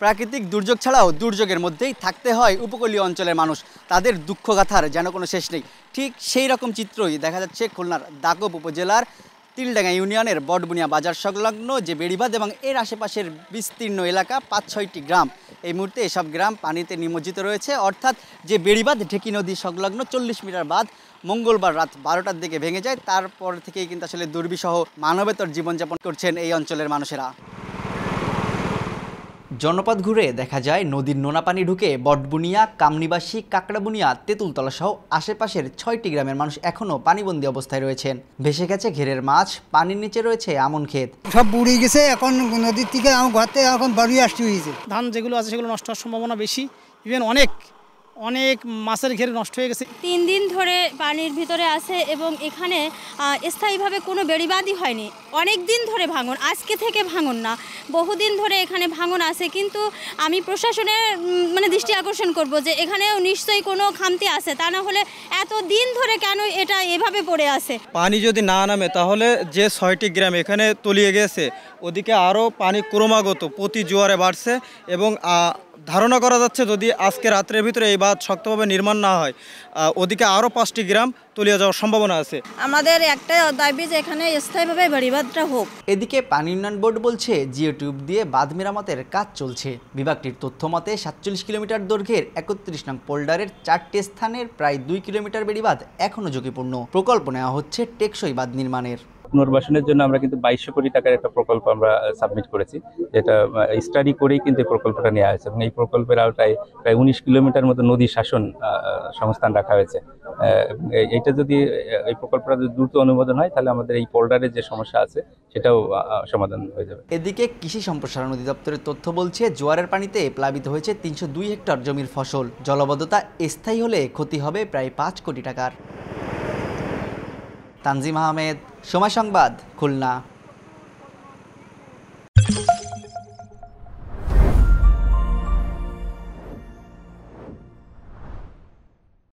প্রাকৃতিক দুর্যোগ ছাড়াও দুর্যোগের মধ্যেই থাকতে হয় উপকূলীয় অঞ্চলের মানুষ। তাদের দুঃখগাথার যেন কোনো শেষ নেই। ঠিক সেই রকম চিত্রই দেখা যাচ্ছে খুলনার দাগব উপজেলার তিলডাঙ্গা ইউনিয়নের বটবুনিয়া বাজার সংলগ্ন যে বেড়িবাঁধ এবং এর আশেপাশের বিস্তীর্ণ এলাকা ৫-৬টি গ্রাম। এই মুহূর্তে এসব গ্রাম পানিতে নিমজ্জিত রয়েছে। অর্থাৎ যে বেড়িবাঁধ ঢেকি নদী সংলগ্ন ৪০ মিটার বাঁধ মঙ্গলবার রাত ১২টার দিকে ভেঙে যায়। তারপর থেকেই কিন্তু আসলে দুর্বিষহ মানবেতর জীবনযাপন করছেন এই অঞ্চলের মানুষেরা। জনপদ ঘুরে দেখা যায় নদীর নোনা পানি ঢুকে বটবুনিয়া, কামনিবাসী, কাকড়াবুনিয়া, তেঁতুলতলা সহ আশেপাশের ৬টি গ্রামের মানুষ এখনও পানিবন্দী অবস্থায় রয়েছেন। ভেসে গেছে ঘেরের মাছ, পানির নিচে রয়েছে আমন ক্ষেত। সব বুড়ে গেছে। এখন নদীর থেকে আমার ঘর থেকে এখন বাড়ি আসতে হয়েছে। ধান যেগুলো আছে সেগুলো নষ্ট হওয়ার সম্ভাবনা বেশি। ইভেন অনেক মাছের ঘের নষ্ট হয়ে গেছে। ৩ দিন ধরে পানির ভিতরে আছে এবং এখানে স্থায়ীভাবে কোনো বেড়িবাঁধই হয়নি। অনেক দিন ধরে ভাঙন, আজকে থেকে ভাঙন না, বহুদিন ধরে এখানে ভাঙন আছে। কিন্তু আমি প্রশাসনের দৃষ্টি আকর্ষণ করব যে এখানেও নিশ্চয়ই কোনো খামতি আছে, তা না হলে এত দিন ধরে কেন এটা এভাবে পড়ে আছে। পানি যদি না নামে তাহলে যে ৬টি গ্রাম এখানে তলিয়ে গেছে, ওদিকে আরও পানি ক্রমাগত প্রতি জোয়ারে বাড়ছে এবং ধারণা করা যাচ্ছে যদি আজকে রাত্রের ভিতরে এই বাঁধ শক্তভাবে নির্মাণ না হয়, ওদিকে আরও ৫টি গ্রাম তলিয়ে যাওয়ার সম্ভাবনা আছে। আমাদের একটা দাবি যে এখানে স্থায়ীভাবে বেড়িবাঁধটা হোক। এদিকে পানি উন্নয়ন বোর্ড বলছে জিও টিউব দিয়ে বাঁধ মেরামতের কাজ চলছে। বিভাগটির তথ্য মতে ৪৭ কিলোমিটার দৈর্ঘ্যের ৩১ নং পোল্ডারের ৪টি স্থানের প্রায় ২ কিলোমিটার বেড়িবাঁধ এখনও ঝুঁকিপূর্ণ। প্রকল্প নেওয়া হচ্ছে টেকসই বাঁধ নির্মাণের। পুনর্বাসনের জন্য আমরা কিন্তু ২২০০ কোটি টাকার একটা প্রকল্প আমরা সাবমিট করেছি, যেটা স্টাডি করেই কিন্তু এই প্রকল্পটা নেওয়া হয়েছে এবং এই প্রকল্পের আওতায় প্রায় ১৯ কিলোমিটার মতো নদী শাসন সংস্থান রাখা হয়েছে। এইটা যদি এই প্রকল্পটা যদি দ্রুত অনুমোদন হয় তাহলে আমাদের এই পোল্ডারের যে সমস্যা আছে সেটাও সমাধান হয়ে যাবে। এদিকে কৃষি সম্প্রসারণ অধিদপ্তরের তথ্য বলছে জোয়ারের পানিতে প্লাবিত হয়েছে ৩০২ হেক্টর জমির ফসল। জলাবদ্ধতা স্থায়ী হলে ক্ষতি হবে প্রায় ৫ কোটি টাকার। তানজিম আহমেদ, সময় সংবাদ, খুলনা।